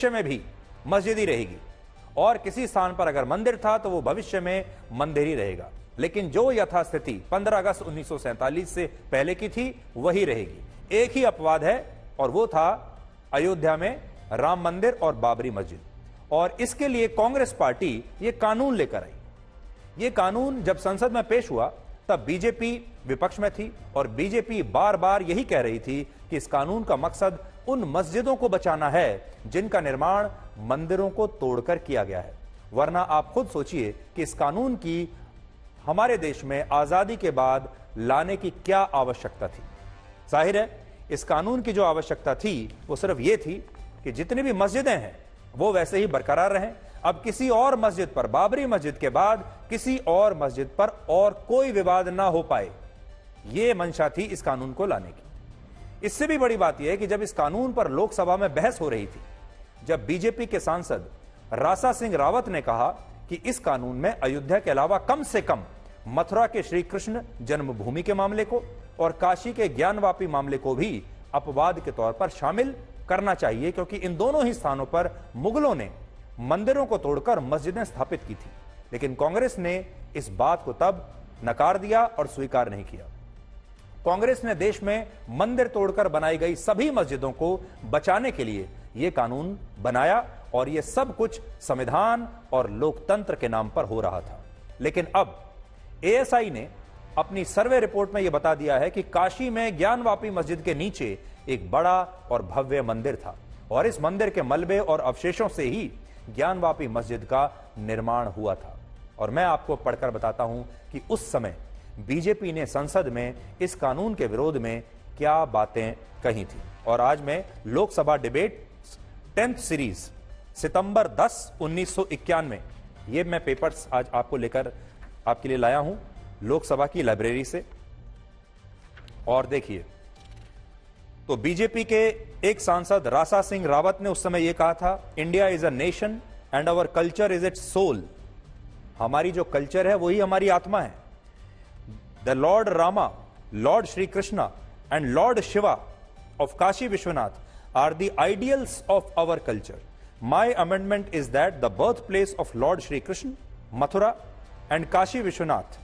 भविष्य में भी मस्जिद ही रहेगी और किसी स्थान पर अगर मंदिर था तो वो भविष्य में मंदिर ही रहेगा। लेकिन जो यथास्थिति 15 अगस्त 1947 से पहले की थी वही रहेगी। एक ही अपवाद है और वो था अयोध्या में राम मंदिर और बाबरी मस्जिद। और इसके लिए कांग्रेस पार्टी ये कानून लेकर आई। ये कानून जब संसद में पेश हुआ तब बीजेपी विपक्ष में थी और बीजेपी बार बार यही कह रही थी कि इस कानून का मकसद उन मस्जिदों को बचाना है जिनका निर्माण मंदिरों को तोड़कर किया गया है। वरना आप खुद सोचिए कि इस कानून की हमारे देश में आजादी के बाद लाने की क्या आवश्यकता थी। जाहिर है इस कानून की जो आवश्यकता थी वो सिर्फ ये थी कि जितनी भी मस्जिदें हैं वो वैसे ही बरकरार रहें। अब किसी और मस्जिद पर, बाबरी मस्जिद के बाद किसी और मस्जिद पर और कोई विवाद ना हो पाए, यह मंशा थी इस कानून को लाने की। इससे भी बड़ी बात यह है कि जब इस कानून पर लोकसभा में बहस हो रही थी, जब बीजेपी के सांसद रासा सिंह रावत ने कहा कि इस कानून में अयोध्या के अलावा कम से कम मथुरा के श्री कृष्ण जन्मभूमि के मामले को और काशी के ज्ञानवापी मामले को भी अपवाद के तौर पर शामिल करना चाहिए, क्योंकि इन दोनों ही स्थानों पर मुगलों ने मंदिरों को तोड़कर मस्जिदें स्थापित की थी। लेकिन कांग्रेस ने इस बात को तब नकार दिया और स्वीकार नहीं किया। कांग्रेस ने देश में मंदिर तोड़कर बनाई गई सभी मस्जिदों को बचाने के लिए यह कानून बनाया और यह सब कुछ संविधान और लोकतंत्र के नाम पर हो रहा था। लेकिन अब एएसआई ने अपनी सर्वे रिपोर्ट में यह बता दिया है कि काशी में ज्ञानवापी मस्जिद के नीचे एक बड़ा और भव्य मंदिर था और इस मंदिर के मलबे और अवशेषों से ही ज्ञानवापी मस्जिद का निर्माण हुआ था। और मैं आपको पढ़कर बताता हूं कि उस समय बीजेपी ने संसद में इस कानून के विरोध में क्या बातें कही थी। और आज मैं लोकसभा डिबेट 10th सीरीज सितंबर 10, 1991, ये मैं पेपर्स आज आपको लेकर आपके लिए लाया हूं लोकसभा की लाइब्रेरी से। और देखिए, तो बीजेपी के एक सांसद रासा सिंह रावत ने उस समय यह कहा था, India is a nation and our culture is its soul. हमारी जो कल्चर है वही हमारी आत्मा है। The lord Rama, lord Shri Krishna and lord Shiva of Kashi Vishwanath are the ideals of our culture. My amendment is that the birth place of lord Shri Krishna, Mathura and Kashi Vishwanath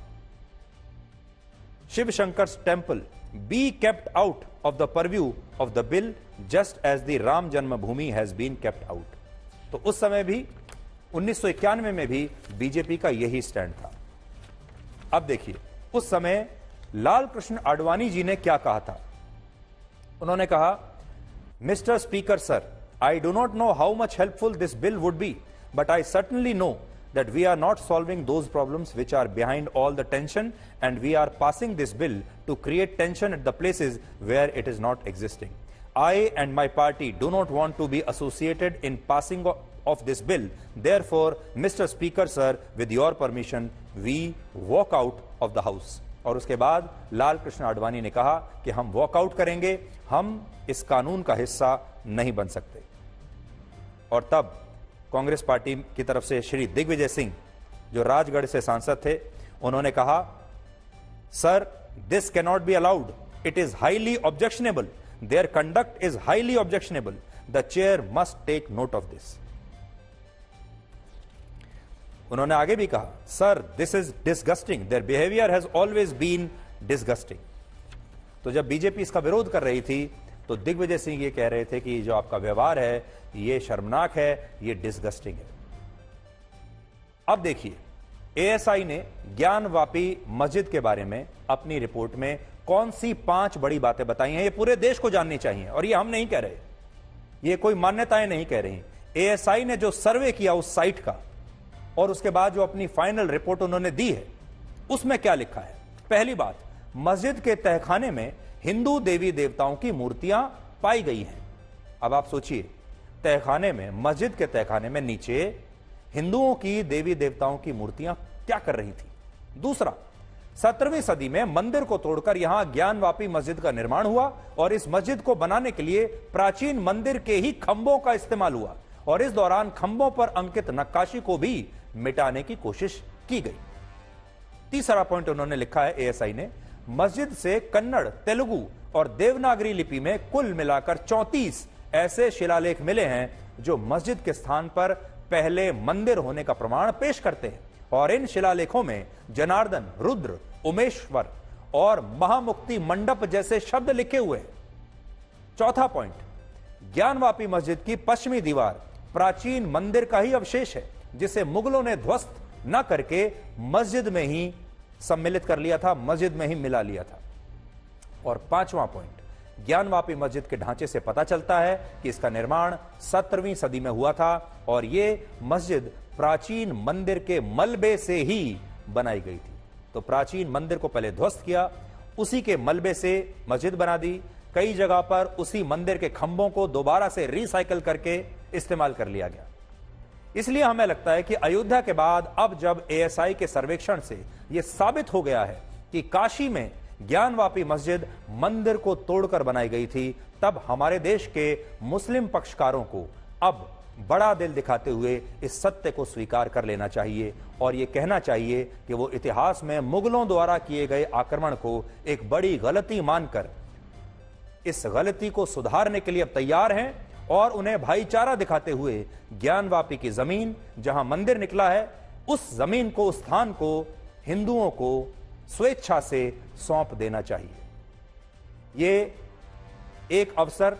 Shiv Shankar's temple be kept out of the purview of the bill just as the Ram Janmabhoomi has been kept out। तो उस समय भी 1991 में भी BJP का यही stand था। अब देखिए, उस समय लाल कृष्ण आडवाणी जी ने क्या कहा था। उन्होंने कहा, mister speaker sir, I do not know how much helpful this bill would be, but I certainly know that we are not solving those problems which are behind all the tension, and we are passing this bill to create tension at the places where it is not existing. I and my party do not want to be associated in passing of this bill. Therefore, Mr. Speaker sir, with your permission, we walk out of the house। और उसके बाद लाल कृष्ण आडवाणी ने कहा कि हम walkout करेंगे, हम इस कानून का हिस्सा नहीं बन सकते। और तब कांग्रेस पार्टी की तरफ से श्री दिग्विजय सिंह, जो राजगढ़ से सांसद थे, उन्होंने कहा, sir this can not be allowed, it is highly objectionable, their conduct is highly objectionable, the chair must take note of this. उन्होंने आगे भी कहा, sir this is disgusting, their behaviour has always been disgusting. तो जब BJP इसका विरोध कर रही थी तो दिग्विजय सिंह ये कह रहे थे कि जो आपका व्यवहार है ये शर्मनाक है, ये डिसगस्टिंग है। अब देखिए, एएसआई ने ज्ञानवापी मस्जिद के बारे में अपनी रिपोर्ट में कौन सी 5 बड़ी बातें बताई हैं, ये पूरे देश को जाननी चाहिए। और ये हम नहीं कह रहे, ये कोई मान्यताएं नहीं कह रही। एएसआई ने जो सर्वे किया उस साइट का और उसके बाद जो अपनी फाइनल रिपोर्ट उन्होंने दी है, उसमें क्या लिखा है। पहली बात, मस्जिद के तहखाने में हिंदू देवी देवताओं की मूर्तियां पाई गई हैं। अब आप सोचिए, तहखाने में, मस्जिद के तहखाने में नीचे हिंदुओं की देवी देवताओं की मूर्तियां क्या कर रही थी। दूसरा, 17वीं सदी में मंदिर को तोड़कर यहां ज्ञानवापी मस्जिद का निर्माण हुआ और इस मस्जिद को बनाने के लिए प्राचीन मंदिर के ही खंभों का इस्तेमाल हुआ और इस दौरान खंभों पर अंकित नक्काशी को भी मिटाने की कोशिश की गई। तीसरा पॉइंट उन्होंने लिखा है एएसआई ने, मस्जिद से कन्नड़, तेलुगु और देवनागरी लिपि में कुल मिलाकर 34 ऐसे शिलालेख मिले हैं जो मस्जिद के स्थान पर पहले मंदिर होने का प्रमाण पेश करते हैं। और इन शिलालेखों में जनार्दन, रुद्र, उमेश्वर और महामुक्ति मंडप जैसे शब्द लिखे हुए हैं। चौथा पॉइंट, ज्ञानवापी मस्जिद की पश्चिमी दीवार प्राचीन मंदिर का ही अवशेष है, जिसे मुगलों ने ध्वस्त न करके मस्जिद में ही सम्मिलित कर लिया था, मस्जिद में ही मिला लिया था। और पांचवां पॉइंट, ज्ञानवापी मस्जिद के ढांचे से पता चलता है कि इसका निर्माण 17वीं सदी में हुआ था और यह मस्जिद प्राचीन मंदिर के मलबे से ही बनाई गई थी। तो प्राचीन मंदिर को पहले ध्वस्त किया, उसी के मलबे से मस्जिद बना दी। कई जगह पर उसी मंदिर के खंभों को दोबारा से रिसाइकल करके इस्तेमाल कर लिया गया। इसलिए हमें लगता है कि अयोध्या के बाद अब जब एएसआई के सर्वेक्षण से यह साबित हो गया है कि काशी में ज्ञानवापी मस्जिद मंदिर को तोड़कर बनाई गई थी, तब हमारे देश के मुस्लिम पक्षकारों को अब बड़ा दिल दिखाते हुए इस सत्य को स्वीकार कर लेना चाहिए और यह कहना चाहिए कि वो इतिहास में मुगलों द्वारा किए गए आक्रमण को एक बड़ी गलती मानकर इस गलती को सुधारने के लिए अब तैयार हैं और उन्हें भाईचारा दिखाते हुए ज्ञानवापी की जमीन जहां मंदिर निकला है, उस जमीन को, उस स्थान को हिंदुओं को स्वेच्छा से सौंप देना चाहिए। ये एक अवसर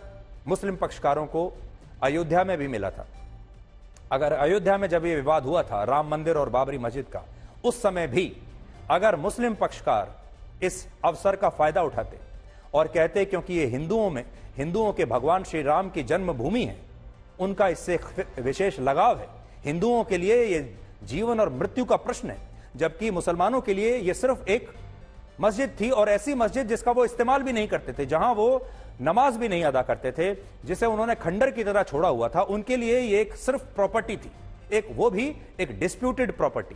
मुस्लिम पक्षकारों को अयोध्या में भी मिला था। अगर अयोध्या में जब यह विवाद हुआ था राम मंदिर और बाबरी मस्जिद का, उस समय भी अगर मुस्लिम पक्षकार इस अवसर का फायदा उठाते और कहते क्योंकि ये हिंदुओं के भगवान श्री राम की जन्मभूमि है, उनका इससे विशेष लगाव है, हिंदुओं के लिए ये जीवन और मृत्यु का प्रश्न है, जबकि मुसलमानों के लिए ये सिर्फ एक मस्जिद थी और ऐसी मस्जिद जिसका वो इस्तेमाल भी नहीं करते थे, जहां वो नमाज भी नहीं अदा करते थे, जिसे उन्होंने खंडर की तरह छोड़ा हुआ था, उनके लिए ये एक सिर्फ प्रॉपर्टी थी, एक वो भी एक डिस्प्यूटेड प्रॉपर्टी।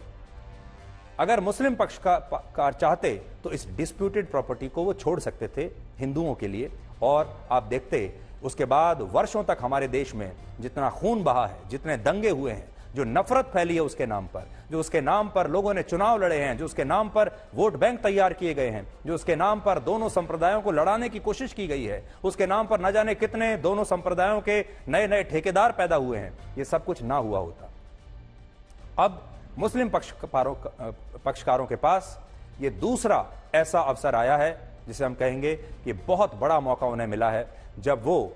अगर मुस्लिम पक्षकार चाहते तो इस डिस्प्यूटेड प्रॉपर्टी को वो छोड़ सकते थे हिंदुओं के लिए। और आप देखते उसके बाद वर्षों तक हमारे देश में जितना खून बहा है, जितने दंगे हुए हैं, जो नफरत फैली है उसके नाम पर, जो उसके नाम पर लोगों ने चुनाव लड़े हैं, जो उसके नाम पर वोट बैंक तैयार किए गए हैं, जो उसके नाम पर दोनों संप्रदायों को लड़ाने की कोशिश की गई है, उसके नाम पर न जाने कितने दोनों संप्रदायों के नए नए ठेकेदार पैदा हुए हैं, ये सब कुछ ना हुआ होता। अब मुस्लिम पक्षकारों के पास ये दूसरा ऐसा अवसर आया है जिसे हम कहेंगे कि बहुत बड़ा मौका उन्हें मिला है, जब वो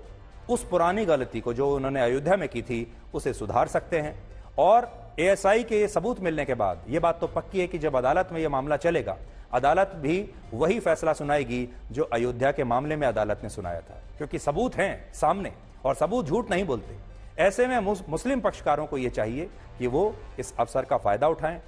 उस पुरानी गलती को जो उन्होंने अयोध्या में की थी उसे सुधार सकते हैं। और एएसआई के ये सबूत मिलने के बाद ये बात तो पक्की है कि जब अदालत में ये मामला चलेगा, अदालत भी वही फैसला सुनाएगी जो अयोध्या के मामले में अदालत ने सुनाया था, क्योंकि सबूत हैं सामने और सबूत झूठ नहीं बोलते। ऐसे में मुस्लिम पक्षकारों को यह चाहिए कि वो इस अवसर का फायदा उठाएं